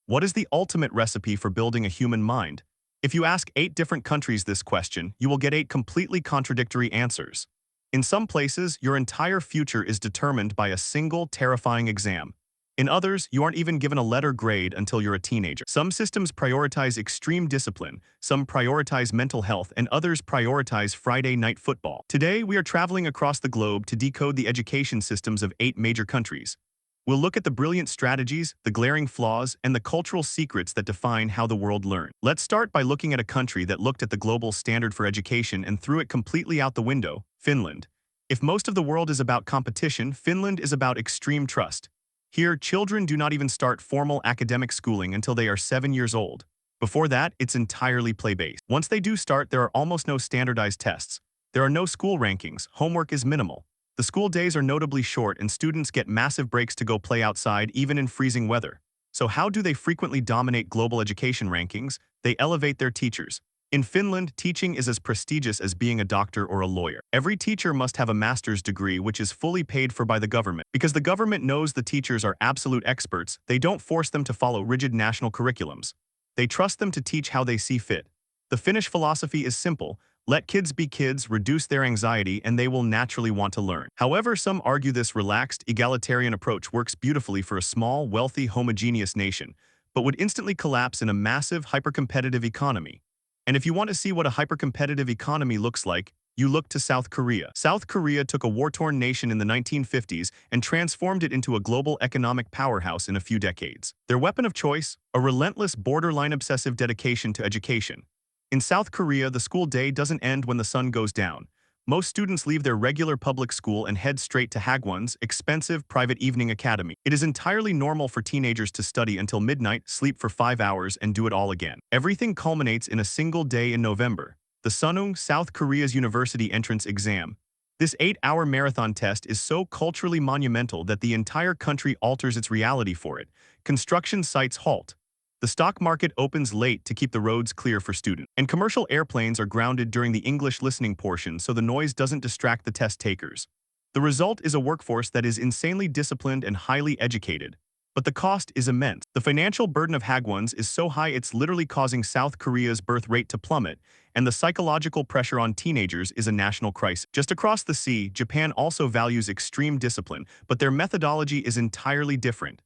What is the ultimate recipe for building a human mind? If you ask 8 different countries this question, you will get 8 completely contradictory answers. In some places, your entire future is determined by a single terrifying exam. In others, you aren't even given a letter grade until you're a teenager. Some systems prioritize extreme discipline, some prioritize mental health, and others prioritize Friday night football. Today, we are traveling across the globe to decode the education systems of 8 major countries. We'll look at the brilliant strategies, the glaring flaws, and the cultural secrets that define how the world learns. Let's start by looking at a country that looked at the global standard for education and threw it completely out the window: Finland. If most of the world is about competition, Finland is about extreme trust. Here, children do not even start formal academic schooling until they are 7 years old. Before that, it's entirely play-based. Once they do start, there are almost no standardized tests. There are no school rankings, homework is minimal. The school days are notably short and students get massive breaks to go play outside even in freezing weather. So how do they frequently dominate global education rankings? They elevate their teachers. In Finland, teaching is as prestigious as being a doctor or a lawyer. Every teacher must have a master's degree, which is fully paid for by the government. Because the government knows the teachers are absolute experts, they don't force them to follow rigid national curriculums. They trust them to teach how they see fit. The Finnish philosophy is simple: let kids be kids, reduce their anxiety, and they will naturally want to learn. However, some argue this relaxed, egalitarian approach works beautifully for a small, wealthy, homogeneous nation, but would instantly collapse in a massive, hyper-competitive economy. And if you want to see what a hyper-competitive economy looks like, you look to South Korea. South Korea took a war-torn nation in the 1950s and transformed it into a global economic powerhouse in a few decades. Their weapon of choice? A relentless, borderline obsessive dedication to education. In South Korea, the school day doesn't end when the sun goes down. Most students leave their regular public school and head straight to Hagwon's expensive private evening academy. It is entirely normal for teenagers to study until midnight, sleep for 5 hours, and do it all again. Everything culminates in a single day in November: the Suneung, South Korea's university entrance exam. This 8-hour marathon test is so culturally monumental that the entire country alters its reality for it. Construction sites halt. The stock market opens late to keep the roads clear for students. And commercial airplanes are grounded during the English listening portion so the noise doesn't distract the test takers. The result is a workforce that is insanely disciplined and highly educated. But the cost is immense. The financial burden of Hagwons is so high it's literally causing South Korea's birth rate to plummet, and the psychological pressure on teenagers is a national crisis. Just across the sea, Japan also values extreme discipline, but their methodology is entirely different.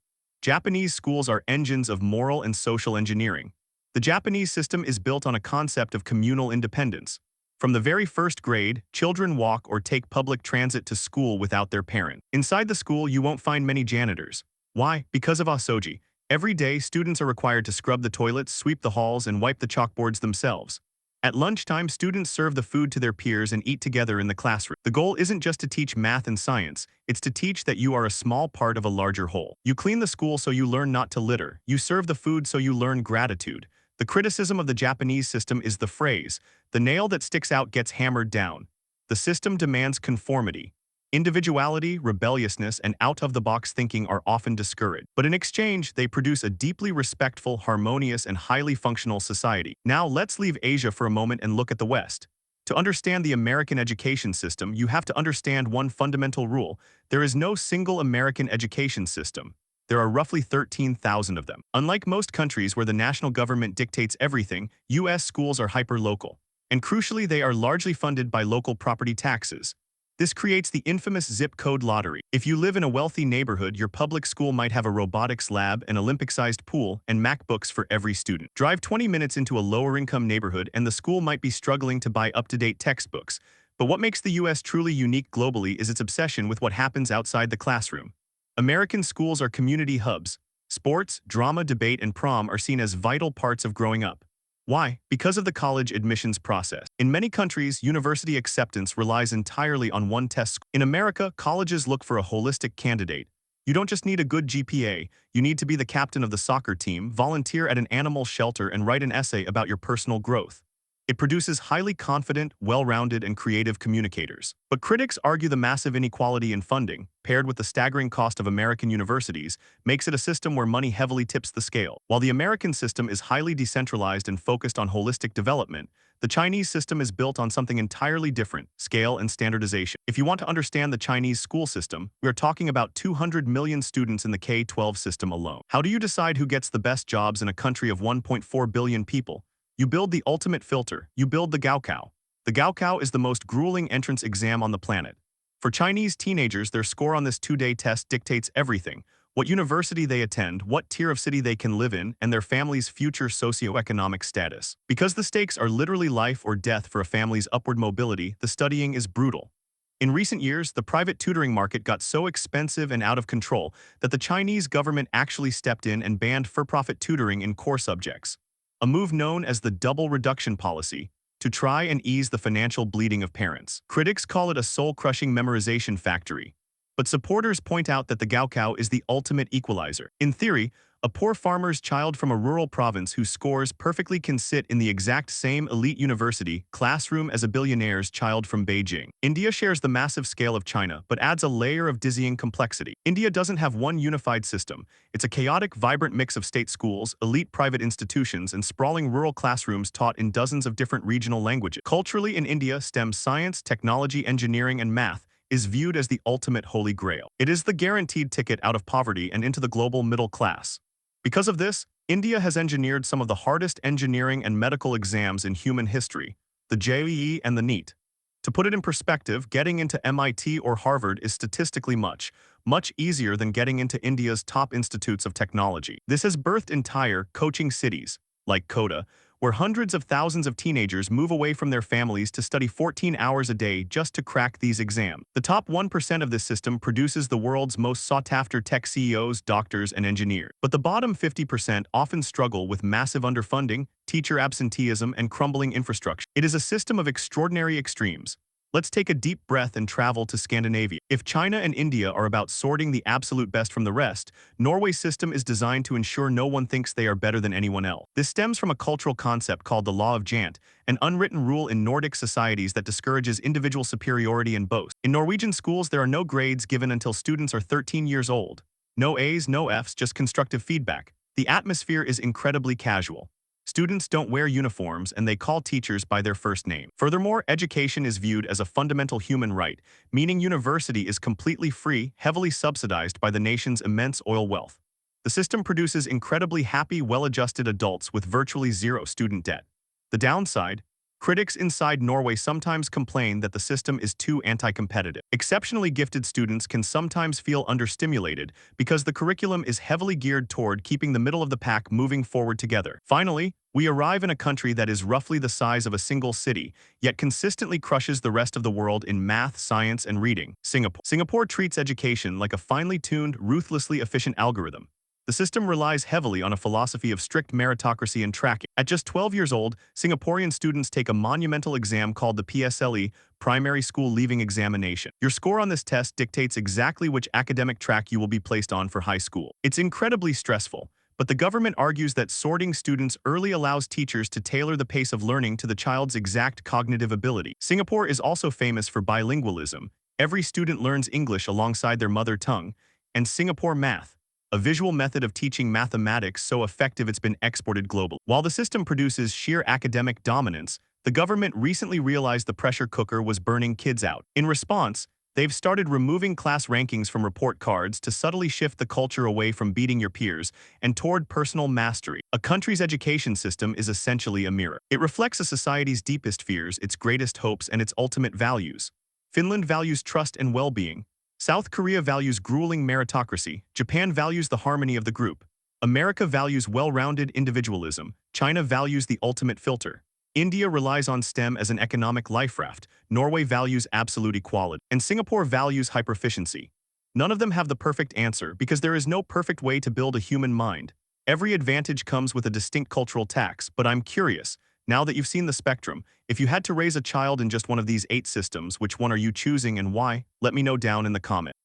Japanese schools are engines of moral and social engineering. The Japanese system is built on a concept of communal independence. From the very first grade, children walk or take public transit to school without their parent. Inside the school, you won't find many janitors. Why? Because of Osoji. Every day, students are required to scrub the toilets, sweep the halls, and wipe the chalkboards themselves. At lunchtime, students serve the food to their peers and eat together in the classroom. The goal isn't just to teach math and science, it's to teach that you are a small part of a larger whole. You clean the school so you learn not to litter. You serve the food so you learn gratitude. The criticism of the Japanese system is the phrase: the nail that sticks out gets hammered down. The system demands conformity. Individuality, rebelliousness, and out-of-the-box thinking are often discouraged. But in exchange, they produce a deeply respectful, harmonious, and highly functional society. Now let's leave Asia for a moment and look at the West. To understand the American education system, you have to understand one fundamental rule: there is no single American education system. There are roughly 13,000 of them. Unlike most countries where the national government dictates everything, U.S. schools are hyper-local. And crucially, they are largely funded by local property taxes. This creates the infamous zip code lottery. If you live in a wealthy neighborhood, your public school might have a robotics lab, an Olympic-sized pool, and MacBooks for every student. Drive 20 minutes into a lower-income neighborhood and the school might be struggling to buy up-to-date textbooks. But what makes the U.S. truly unique globally is its obsession with what happens outside the classroom. American schools are community hubs. Sports, drama, debate, and prom are seen as vital parts of growing up. Why? Because of the college admissions process. In many countries, university acceptance relies entirely on one test. In America, colleges look for a holistic candidate. You don't just need a good GPA, you need to be the captain of the soccer team, volunteer at an animal shelter, and write an essay about your personal growth. It produces highly confident, well-rounded, and creative communicators. But critics argue the massive inequality in funding, paired with the staggering cost of American universities, makes it a system where money heavily tips the scale. While the American system is highly decentralized and focused on holistic development, the Chinese system is built on something entirely different: scale and standardization. If you want to understand the Chinese school system, we are talking about 200 million students in the K-12 system alone. How do you decide who gets the best jobs in a country of 1.4 billion people? You build the ultimate filter. You build the Gaokao. The Gaokao is the most grueling entrance exam on the planet. For Chinese teenagers, their score on this two-day test dictates everything: what university they attend, what tier of city they can live in, and their family's future socioeconomic status. Because the stakes are literally life or death for a family's upward mobility, the studying is brutal. In recent years, the private tutoring market got so expensive and out of control that the Chinese government actually stepped in and banned for-profit tutoring in core subjects, a move known as the double reduction policy, to try and ease the financial bleeding of parents. Critics call it a soul-crushing memorization factory, but supporters point out that the Gaokao is the ultimate equalizer. In theory, a poor farmer's child from a rural province who scores perfectly can sit in the exact same elite university classroom as a billionaire's child from Beijing. India shares the massive scale of China, but adds a layer of dizzying complexity. India doesn't have one unified system. It's a chaotic, vibrant mix of state schools, elite private institutions, and sprawling rural classrooms taught in dozens of different regional languages. Culturally, in India, STEM science, technology, engineering, and math is viewed as the ultimate holy grail. It is the guaranteed ticket out of poverty and into the global middle class. Because of this, India has engineered some of the hardest engineering and medical exams in human history, the JEE and the NEET. To put it in perspective, getting into MIT or Harvard is statistically much easier than getting into India's top institutes of technology. This has birthed entire coaching cities, like Kota, where hundreds of thousands of teenagers move away from their families to study 14 hours a day just to crack these exams. The top 1% of this system produces the world's most sought-after tech CEOs, doctors, and engineers. But the bottom 50% often struggle with massive underfunding, teacher absenteeism, and crumbling infrastructure. It is a system of extraordinary extremes. Let's take a deep breath and travel to Scandinavia. If China and India are about sorting the absolute best from the rest, Norway's system is designed to ensure no one thinks they are better than anyone else. This stems from a cultural concept called the law of Jant, an unwritten rule in Nordic societies that discourages individual superiority and boast. In Norwegian schools, there are no grades given until students are 13 years old. No A's, no F's, just constructive feedback. The atmosphere is incredibly casual. Students don't wear uniforms and they call teachers by their first name. Furthermore, education is viewed as a fundamental human right, meaning university is completely free, heavily subsidized by the nation's immense oil wealth. The system produces incredibly happy, well-adjusted adults with virtually zero student debt. The downside? Critics inside Norway sometimes complain that the system is too anti-competitive. Exceptionally gifted students can sometimes feel understimulated because the curriculum is heavily geared toward keeping the middle of the pack moving forward together. Finally, we arrive in a country that is roughly the size of a single city, yet consistently crushes the rest of the world in math, science, and reading: Singapore. Singapore treats education like a finely tuned, ruthlessly efficient algorithm. The system relies heavily on a philosophy of strict meritocracy and tracking. At just 12 years old, Singaporean students take a monumental exam called the PSLE, Primary School Leaving Examination. Your score on this test dictates exactly which academic track you will be placed on for high school. It's incredibly stressful, but the government argues that sorting students early allows teachers to tailor the pace of learning to the child's exact cognitive ability. Singapore is also famous for bilingualism. Every student learns English alongside their mother tongue, and Singapore Math, a visual method of teaching mathematics so effective it's been exported globally. While the system produces sheer academic dominance, the government recently realized the pressure cooker was burning kids out. In response, they've started removing class rankings from report cards to subtly shift the culture away from beating your peers and toward personal mastery. A country's education system is essentially a mirror. It reflects a society's deepest fears, its greatest hopes, and its ultimate values. Finland values trust and well-being. South Korea values grueling meritocracy. Japan values the harmony of the group. America values well-rounded individualism. China values the ultimate filter. India relies on STEM as an economic life raft. Norway values absolute equality. And Singapore values hyperefficiency. None of them have the perfect answer because there is no perfect way to build a human mind. Every advantage comes with a distinct cultural tax, but I'm curious, now that you've seen the spectrum, if you had to raise a child in just one of these 8 systems, which one are you choosing and why? Let me know down in the comments.